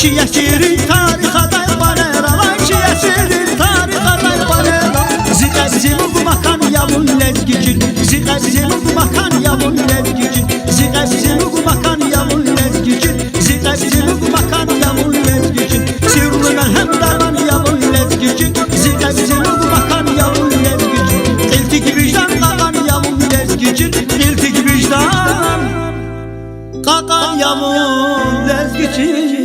Ki yesirin tariha daybanera Ki yesirin tariha daybanera Zikazim bu makan yavun lezgicin Zikazim bu makan yavun lezgicin Zikazim bu makan yavun lezgicin Zikazim bu makan yavun lezgicin Sirruna hem darman yavun lezgicin Zikazim bu makan yavun lezgicin İltik vicdan kakan yavun lezgicin İltik vicdan kakan yavun lezgicin